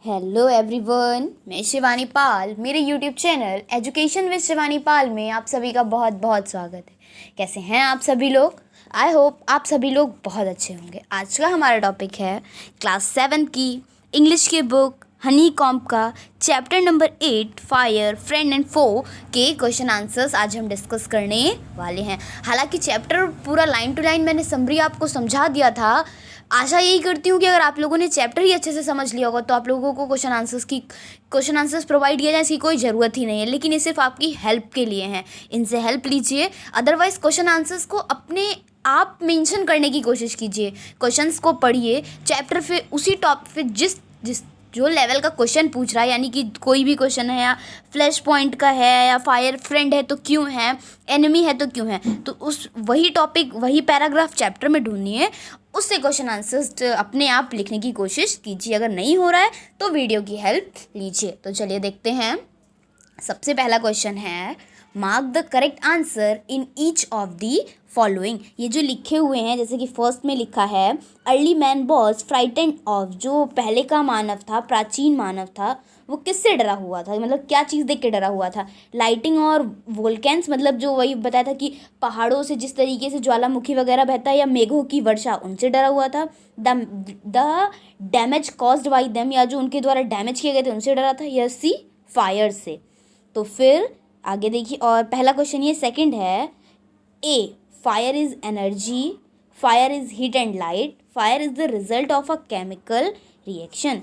Hello everyone, मैं शिवानी पाल। मेरे YouTube channel education with Shivani Pal में आप सभी का बहुत बहुत स्वागत है। कैसे हैं आप सभी लोग? आई होप आप सभी लोग बहुत अच्छे होंगे। आज का हमारा टॉपिक है क्लास 7 की इंग्लिश की बुक हनी कॉम्ब का chapter number 8 fire friend and foe के क्वेश्चन आंसर्स आज हम डिस्कस करने वाले हैं। हालांकि चैप्टर पूरा लाइन टू लाइन मैंने समरी आपको समझा दिया था। आशा यही करती हूँ कि अगर आप लोगों ने चैप्टर ही अच्छे से समझ लिया होगा तो आप लोगों को क्वेश्चन आंसर्स प्रोवाइड किया जाए इसकी कोई ज़रूरत ही नहीं है, लेकिन ये सिर्फ आपकी हेल्प के लिए हैं। इनसे हेल्प लीजिए। अदरवाइज़ क्वेश्चन आंसर्स को अपने आप मेंशन करने की कोशिश कीजिए। क्वेश्चंस को पढ़िए, चैप्टर फिर उसी टॉपिक फिर जिस जिस जो लेवल का क्वेश्चन पूछ रहा है, यानी कि कोई भी क्वेश्चन है या फ्लैश पॉइंट का है या फायर फ्रेंड है तो क्यों है, एनिमी है तो क्यों है, तो उस वही टॉपिक वही पैराग्राफ चैप्टर में ढूंढिए, उससे क्वेश्चन आंसर्स अपने आप लिखने की कोशिश कीजिए। अगर नहीं हो रहा है तो वीडियो की हेल्प लीजिए। तो चलिए देखते हैं। सबसे पहला क्वेश्चन है, mark the correct answer in each of the following. ये जो लिखे हुए हैं, जैसे कि फर्स्ट में लिखा है early man was frightened of, जो पहले का मानव था, प्राचीन मानव था, वो किससे डरा हुआ था, मतलब क्या चीज़ देख के डरा हुआ था। लाइटिंग और वोल्केंस, मतलब जो वही बताया था कि पहाड़ों से जिस तरीके से ज्वालामुखी वगैरह बहता है या मेघों की वर्षा, उनसे डरा हुआ था। The damage caused by them, या जो उनके द्वारा डैमेज किए गए थे उनसे डरा था। या सी फायर से। तो फिर आगे देखिए, और पहला क्वेश्चन ये सेकंड है, a fire is energy, fire is heat and light, fire is the result of a chemical reaction.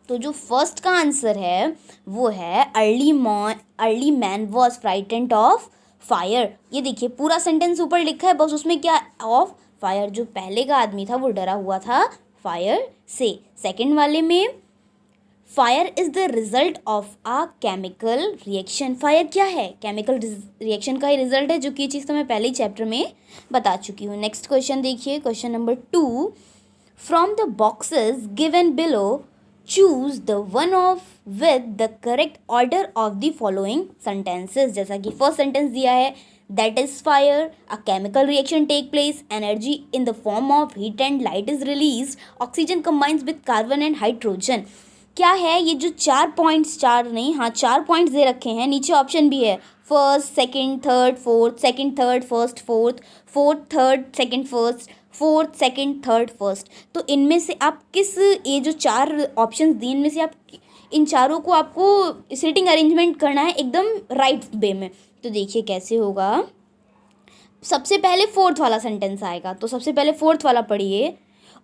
तो जो फर्स्ट का आंसर है वो है early man was frightened of fire. ये देखिए पूरा सेंटेंस ऊपर लिखा है, बस उसमें क्या ऑफ फायर, जो पहले का आदमी था वो डरा हुआ था फायर से। सेकंड वाले में fire is the result of a chemical reaction. Fire क्या है? केमिकल रिएक्शन का ही रिजल्ट है, जो कि ये चीज़ तो मैं पहले ही चैप्टर में बता चुकी हूँ। नेक्स्ट क्वेश्चन देखिए, question number 2, from the boxes given below choose the one of with the correct order of the following sentences. जैसा कि फर्स्ट सेंटेंस दिया है, that is fire, a chemical reaction take place, energy in the form of heat and light is release, oxygen combines with carbon and hydrogen. क्या है ये जो 4 points, 4 नहीं, हाँ 4 पॉइंट्स दे रखे हैं, नीचे ऑप्शन भी है, first second third fourth, second third first fourth, fourth third second first, fourth second third first. तो इनमें से आप किस, ये जो 4 ऑप्शंस दिए इनमें से आप इन चारों को आपको सीटिंग अरेंजमेंट करना है एकदम राइट वे में। तो देखिए कैसे होगा। सबसे पहले फोर्थ वाला सेंटेंस आएगा, तो सबसे पहले फोर्थ वाला पढ़िए,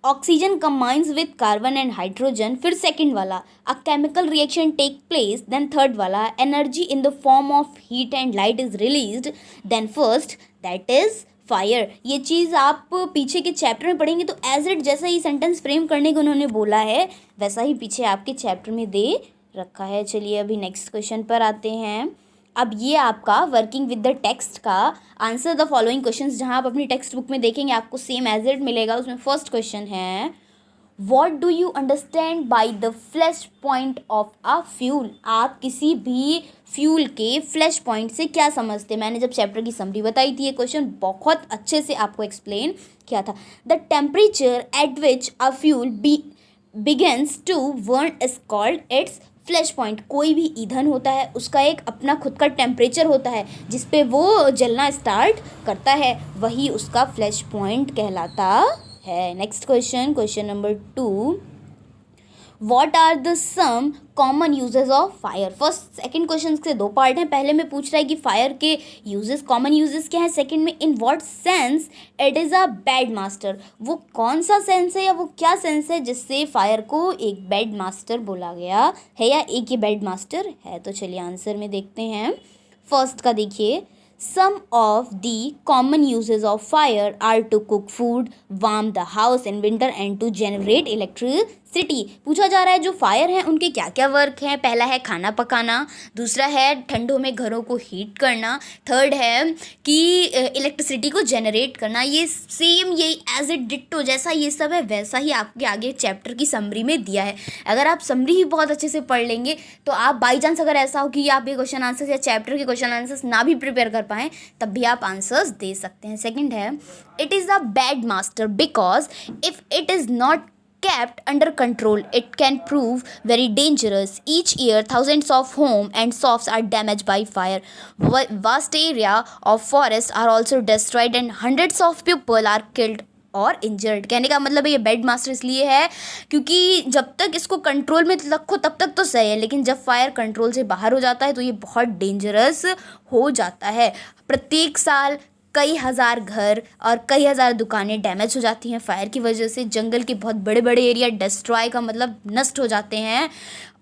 oxygen combines with carbon and hydrogen. फिर सेकंड वाला, a chemical reaction take place. Then third वाला, energy in the form of heat and light is released. Then first, that is fire. ये चीज़ आप पीछे के चैप्टर में पढ़ेंगे तो एज इट जैसा ही सेंटेंस फ्रेम करने को उन्होंने बोला है वैसा ही पीछे आपके चैप्टर में दे रखा है। चलिए अभी नेक्स्ट क्वेश्चन पर आते हैं। अब ये आपका वर्किंग विद द टेक्स्ट का आंसर द फॉलोइंग क्वेश्चंस, जहाँ आप अपनी टेक्स्ट बुक में देखेंगे आपको सेम एज इट मिलेगा। उसमें फर्स्ट क्वेश्चन है, what do you understand by the flash point of a fuel. आप किसी भी फ्यूल के फ्लैश पॉइंट से क्या समझते हैं? मैंने जब चैप्टर की समरी बताई थी ये क्वेश्चन बहुत अच्छे से आपको एक्सप्लेन किया था। The temperature at which a fuel begins to burn is called its flash point. कोई भी ईंधन होता है उसका एक अपना खुद का टेम्परेचर होता है जिस पे वो जलना स्टार्ट करता है, वही उसका फ्लैश पॉइंट कहलाता है। Next question, question number 2, what are the some common uses of fire. First second question के 2 पार्ट हैं। पहले में पूछ रहा है कि फायर के यूजेस, कॉमन यूजेस क्या है। सेकंड में, in what sense it is a bad master. वो कौन सा सेंस है या वो क्या सेंस है जिससे फायर को एक बैड मास्टर बोला गया है या एक ही बैड मास्टर है। तो चलिए आंसर में देखते हैं। फर्स्ट का देखिए, some of the common uses of fire are to cook food, warm the house in winter and to generate electricity। पूछा जा रहा है जो फायर हैं उनके क्या क्या वर्क हैं। पहला है खाना पकाना, दूसरा है ठंडों में घरों को हीट करना, थर्ड है कि इलेक्ट्रिसिटी को जनरेट करना। ये सेम यही एज इट डिट्टो जैसा ये सब है वैसा ही आपके आगे चैप्टर की समरी में दिया है। अगर आप समरी ही बहुत अच्छे से पढ़ लेंगे तो आप बाई चांस अगर ऐसा हो कि आप ये क्वेश्चन आंसर्स या चैप्टर के क्वेश्चन आंसर्स ना भी प्रिपेयर कर पाएँ तब भी आप आंसर्स दे सकते हैं। सेकंड है, it is a bad master because if it is not kept under control, it can prove very dangerous. Each year, thousands of homes and shops are damaged by fire. Vast area of forest are also destroyed and hundreds of people are killed और injured. कहने का मतलब है ये bed master इसलिए है क्योंकि जब तक इसको कंट्रोल में रखो तब तक तो सही है, लेकिन जब फायर कंट्रोल से बाहर हो जाता है तो ये बहुत डेंजरस हो जाता है. प्रत्येक साल कई हज़ार घर और कई हज़ार दुकानें डैमेज हो जाती हैं फायर की वजह से. जंगल के बहुत बड़े बड़े एरिया डिस्ट्रॉय का मतलब नष्ट हो जाते हैं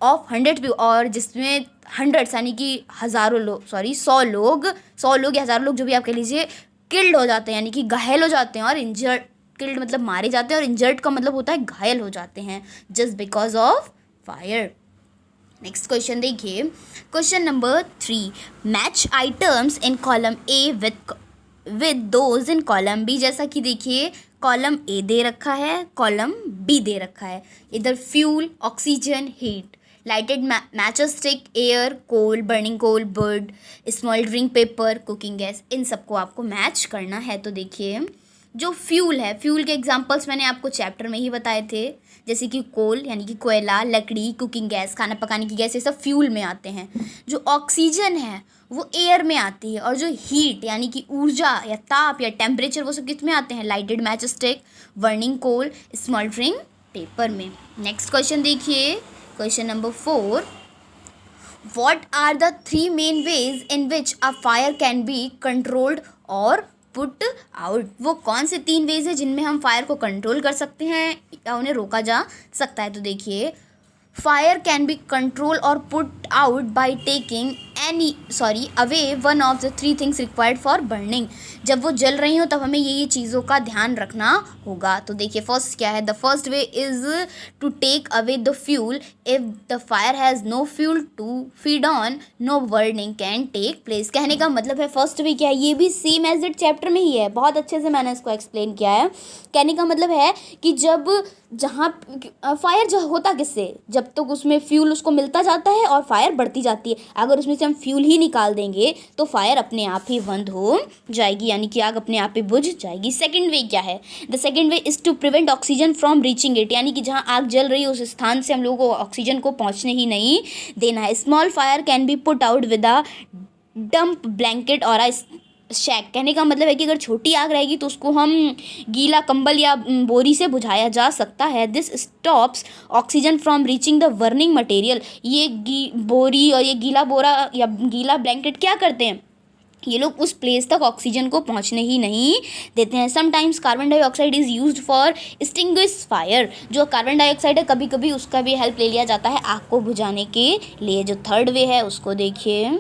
ऑफ 100 भी, और जिसमें हंड्रेड्स यानी कि हज़ारों लोग, सॉरी 100 लोग या हज़ारों लोग जो भी आप कह लीजिए किल्ड हो जाते हैं, यानी कि घायल हो जाते हैं. और इंजर्ड, किल्ड मतलब मारे जाते हैं और इंजर्ड का मतलब होता है घायल हो जाते हैं just because of fire. Next question देखिए, question number 3. Match items in column A with those in column B. जैसा कि देखिए कॉलम ए दे रखा है, कॉलम बी दे रखा है. इधर fuel, oxygen, heat, lighted matches stick, air, coal, burning coal, bird, smouldering paper, cooking gas. इन सबको आपको मैच करना है. तो देखिए जो फ्यूल है, फ्यूल के एग्जांपल्स मैंने आपको चैप्टर में ही बताए थे, जैसे कि कोल यानी कि कोयला, लकड़ी, कुकिंग गैस खाना पकाने की गैस, ये सब फ्यूल में आते हैं. जो ऑक्सीजन है वो एयर में आती है, और जो हीट यानी कि ऊर्जा या ताप या टेम्परेचर वो सब किस में आते हैं, lighted match stick, burning coal, smouldering paper में. नेक्स्ट क्वेश्चन देखिए, question number 4. What are the 3 main ways in which a fire can be controlled और पुट आउट? वो कौन से 3 वेज है जिनमें हम फायर को कंट्रोल कर सकते हैं या उन्हें रोका जा सकता है? तो देखिए फायर कैन बी कंट्रोल और put out by taking away one of the 3 things required for burning. जब वो जल रही हो तब हमें ये चीज़ों का ध्यान रखना होगा. तो देखिए फर्स्ट क्या है, the first way is to take away the fuel. If the fire has no fuel to feed on, no burning can take place. कहने का मतलब है फर्स्ट वे क्या है, ये भी सेम एज इट चैप्टर में ही है, बहुत अच्छे से मैंने इसको एक्सप्लेन किया है. कहने का मतलब है कि जब जहाँ फायर जो होता किससे, जब तक उसमें फ्यूल उसको मिलता जाता है और फायर बढ़ती जाती है. अगर उसमें से हम फ्यूल ही निकाल देंगे तो फायर अपने आप ही बंद हो जाएगी, यानी कि आग अपने आप ही बुझ जाएगी. सेकंड वे क्या है, the second way is to prevent oxygen from reaching it. यानी कि जहाँ आग जल रही है उस स्थान से हम लोगों को ऑक्सीजन को पहुँचने ही नहीं देना है. Small fire can be put out with a dump blanket और अ शैक. कहने का मतलब है कि अगर छोटी आग रहेगी तो उसको हम गीला कंबल या बोरी से बुझाया जा सकता है. This stops oxygen from reaching the burning material. ये बोरी और ये गीला बोरा या गीला ब्लैंकेट क्या करते हैं, ये लोग उस प्लेस तक ऑक्सीजन को पहुंचने ही नहीं देते हैं. Sometimes carbon dioxide is used for extinguish fire. जो कार्बन डाइऑक्साइड है कभी कभी उसका भी हेल्प ले लिया जाता है आग को बुझाने के लिए. जो थर्ड वे है उसको देखिए,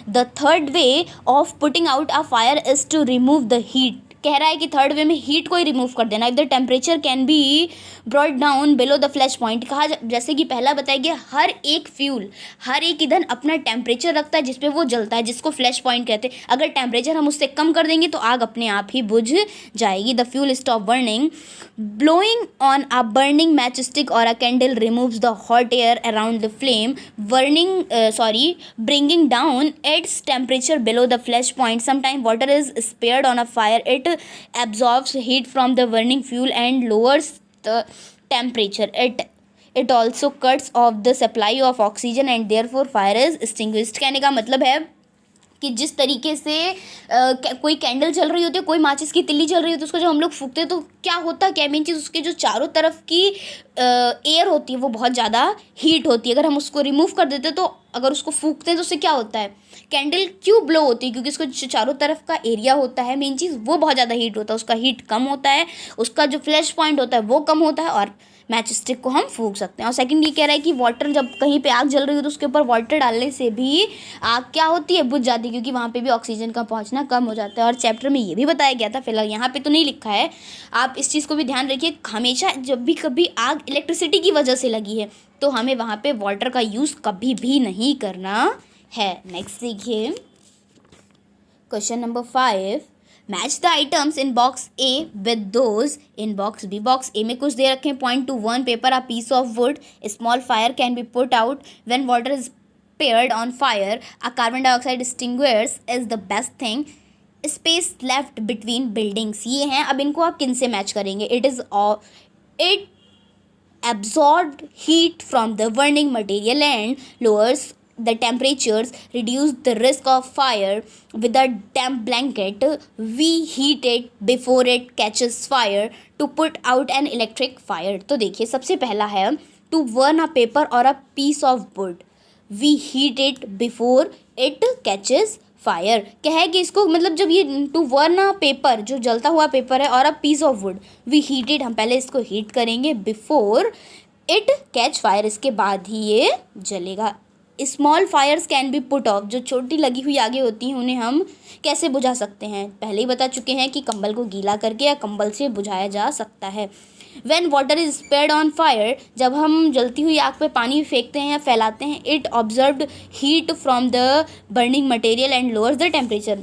the third way of putting out a fire is to remove the heat. कह रहा है कि थर्ड वे में हीट को ही रिमूव कर देना. If the temperature can be brought down below the flash point. कहा जैसे कि पहला बताया गया, हर एक फ्यूल, हर एक ईंधन अपना टेम्परेचर रखता है जिस पे वो जलता है, जिसको फ्लैश पॉइंट कहते हैं. अगर टेम्परेचर हम उससे कम कर देंगे तो आग अपने आप ही बुझ जाएगी. The fuel stop burning. Blowing on a burning match stick और a candle removes the hot air around the flame. Bringing down its temperature below the flash point. Sometimes water is spared on a fire. It absorbs heat from the burning fuel and lowers the temperature. It also cuts off the supply of oxygen and therefore fire is extinguished. कहने का मतलब है कि जिस तरीके से कोई candle जल रही होती है, कोई माचिस की तिल्ली जल रही होती है, उसको जब हम लोग फूकते हैं तो क्या होता है, क्या मेन चीज़, उसके जो चारों तरफ की एयर होती है वो बहुत ज़्यादा हीट होती है. अगर हम उसको रिमूव कर देते तो, अगर उसको फूकते हैं तो उससे क्या होता है, कैंडल क्यों ब्लो होती है, क्योंकि उसको जो चारों तरफ का एरिया होता है मेन चीज़ वो बहुत ज़्यादा हीट होता है, उसका हीट कम होता है, उसका जो फ्लैश पॉइंट होता है वो कम होता है और मैच स्टिक को हम फूक सकते हैं. और सेकंड ये कह रहा है कि वाटर, जब कहीं पे आग जल रही हो तो उसके ऊपर वाटर डालने से भी आग क्या होती है, बुझ जाती है, क्योंकि वहाँ पे भी ऑक्सीजन का पहुँचना कम हो जाता है. और चैप्टर में ये भी बताया गया था, फिलहाल यहाँ पे तो नहीं लिखा है, आप इस चीज़ को भी ध्यान रखिए. हमेशा जब भी कभी आग इलेक्ट्रिसिटी की वजह से लगी है तो हमें वहाँ पे वाटर का यूज़ कभी भी नहीं करना है. नेक्स्ट देखिए, question number 5. Match the items in box A with those in box B. Box A में कुछ दे रखे हैं, 0.21 paper, a piece of wood, small fire can be put out when water is poured on fire, a carbon dioxide extinguisher is the best thing. Space left between buildings, ये हैं। अब इनको आप किन से मैच करेंगे? It absorbed heat from the burning material and lowers the temperatures, reduce the risk of fire. With a damp blanket, we heat it before it catches fire to put out an electric fire. तो देखिए, सबसे पहला है to burn a paper or a piece of wood. We heat it before it catches fire. क्या है कि इसको मतलब जब ये टू वर्न अ पेपर, जो जलता हुआ पेपर है, और a piece of wood, we heat it, हम पहले इसको हीट करेंगे, बिफोर इट कैच फायर, इसके बाद ही ये जलेगा। Small fires can be put off, जो छोटी लगी हुई आगे होती हैं उन्हें हम कैसे बुझा सकते हैं? पहले ही बता चुके हैं कि कंबल को गीला करके या कंबल से बुझाया जा सकता है। When water is sprayed on fire, जब हम जलती हुई आग पे पानी फेंकते हैं या फैलाते हैं, it absorbed heat from the burning material and lowers the temperature.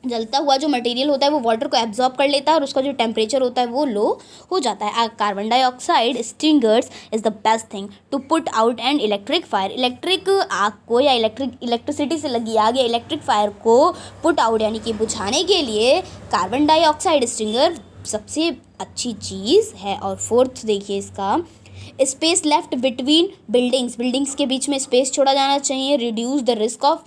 जलता हुआ जो मटेरियल होता है वो वाटर को एब्जॉर्ब कर लेता है और उसका जो टेम्परेचर होता है वो लो हो जाता है। Carbon dioxide extinguishers is the best thing to put out an electric fire. Electric आग को या इलेक्ट्रिसिटी से लगी आग या इलेक्ट्रिक फायर को पुट आउट यानी कि बुझाने के लिए कार्बन डाइऑक्साइड स्टिंगर सबसे अच्छी चीज़ है। और फोर्थ देखिए इसका, स्पेस लेफ्ट बिटवीन बिल्डिंग्स के बीच में स्पेस छोड़ा जाना चाहिए, reduce the risk of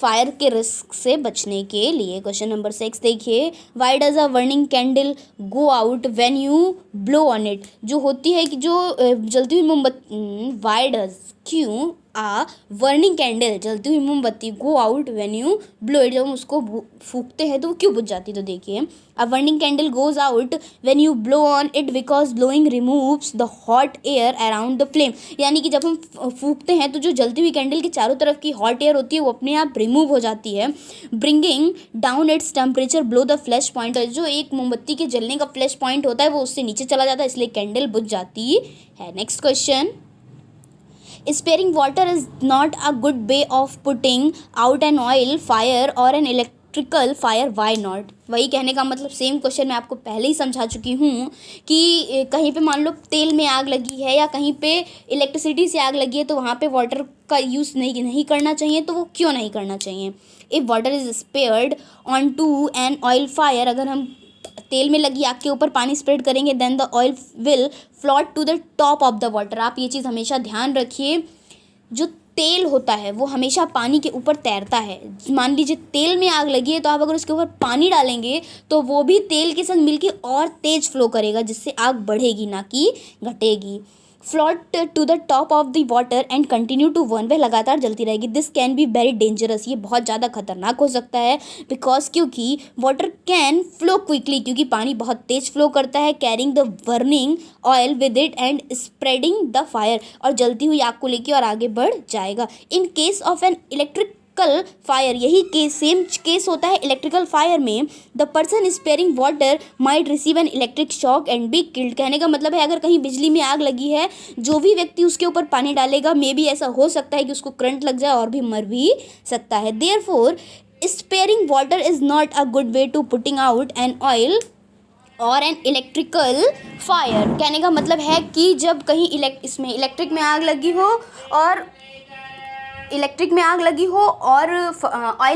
fire के रिस्क से बचने के लिए। क्वेश्चन नंबर 6 देखिए, why does a burning candle go out when you blow on it. जो होती है कि जो जलती हुई मोमबत्ती, वाई डज, क्यों, आ बर्निंग कैंडल, जलती हुई मोमबत्ती, go out when you blow it, जब हम उसको फूकते हैं तो वो क्यों बुझ जाती है? तो देखिए, अ burning candle goes out when you blow on it because blowing removes the hot air around the flame. यानी कि जब हम फूकते हैं तो जो जलती हुई कैंडल के चारों तरफ की हॉट एयर होती है वो अपने आप रिमूव हो जाती है, bringing down its temperature below the flash point. जो एक मोमबत्ती के जलने का फ्लैश पॉइंट होता है वो उससे नीचे चला जाता है, इसलिए कैंडल बुझ जाती है। Next question, sparing water is not a good way of putting out an oil fire or an electrical fire. Why not? वही कहने का मतलब सेम क्वेश्चन मैं आपको पहले ही समझा चुकी हूँ कि कहीं पे मान लो तेल में आग लगी है या कहीं पे इलेक्ट्रिसिटी से आग लगी है तो वहाँ पे वाटर का यूज़ नहीं करना चाहिए। तो वो क्यों नहीं करना चाहिए? If water is sprayed on to an oil fire, अगर हम तेल में लगी आग के ऊपर पानी स्प्रेड करेंगे, then the oil will float to the top of the water. आप ये चीज़ हमेशा ध्यान रखिए, जो तेल होता है वो हमेशा पानी के ऊपर तैरता है। मान लीजिए तेल में आग लगी है तो आप अगर उसके ऊपर पानी डालेंगे तो वो भी तेल के संग मिलके और तेज फ्लो करेगा, जिससे आग बढ़ेगी ना कि घटेगी। Float to the top of the water and continue to burn, वह लगातार जलती रहेगी। This can be very dangerous, ये बहुत ज़्यादा खतरनाक हो सकता है, बिकॉज क्योंकि वाटर कैन फ्लो क्विकली, क्योंकि पानी बहुत तेज फ्लो करता है, carrying the burning oil with it and spreading the fire, और जलती हुई आग को लेके और आगे बढ़ जाएगा। In case of N electrical fire, यही केस सेम केस होता है इलेक्ट्रिकल फायर में, the person sparing water might receive an electric shock and be killed. कहने का मतलब है अगर कहीं बिजली में आग लगी है, जो भी व्यक्ति उसके ऊपर पानी डालेगा मे बी ऐसा हो सकता है कि उसको करंट लग जाए और भी मर भी सकता है। Therefore spraying water is not a good way to putting out an oil और एन इलेक्ट्रिकल फायर। कहने का मतलब है कि जब कहीं इलेक्ट्रिक में आग लगी हो और ऑयल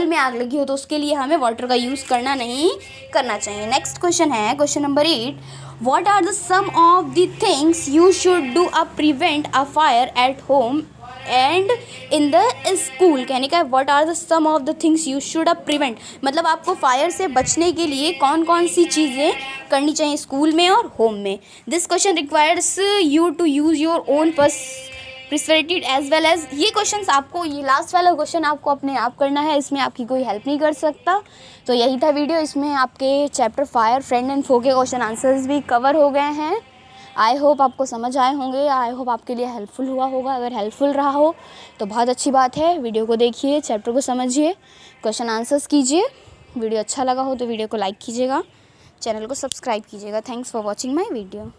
में आग लगी हो तो उसके लिए हमें वाटर का यूज़ नहीं करना चाहिए। नेक्स्ट क्वेश्चन है question number 8, what are the some of the things you should do a prevent a fire at home and in the school. कहने का what are the some of the things you should a prevent, मतलब आपको fire से बचने के लिए कौन कौन सी चीज़ें करनी चाहिए स्कूल में और होम में। This question requires you to use your own perspective as well as, ये क्वेश्चन आपको, ये लास्ट वाला क्वेश्चन आपको अपने आप करना है, इसमें आपकी कोई हेल्प नहीं कर सकता। तो यही था वीडियो, इसमें आपके chapter fire, friend and foe के क्वेश्चन आंसर्स भी कवर हो गए हैं। आई होप आपको समझ आए होंगे, आई होप आपके लिए हेल्पफुल हुआ होगा। अगर हेल्पफुल रहा हो तो बहुत अच्छी बात है। वीडियो को देखिए, चैप्टर को समझिए, क्वेश्चन आंसर्स कीजिए। वीडियो अच्छा लगा हो तो वीडियो को लाइक कीजिएगा, चैनल को सब्सक्राइब कीजिएगा। Thanks for watching my video.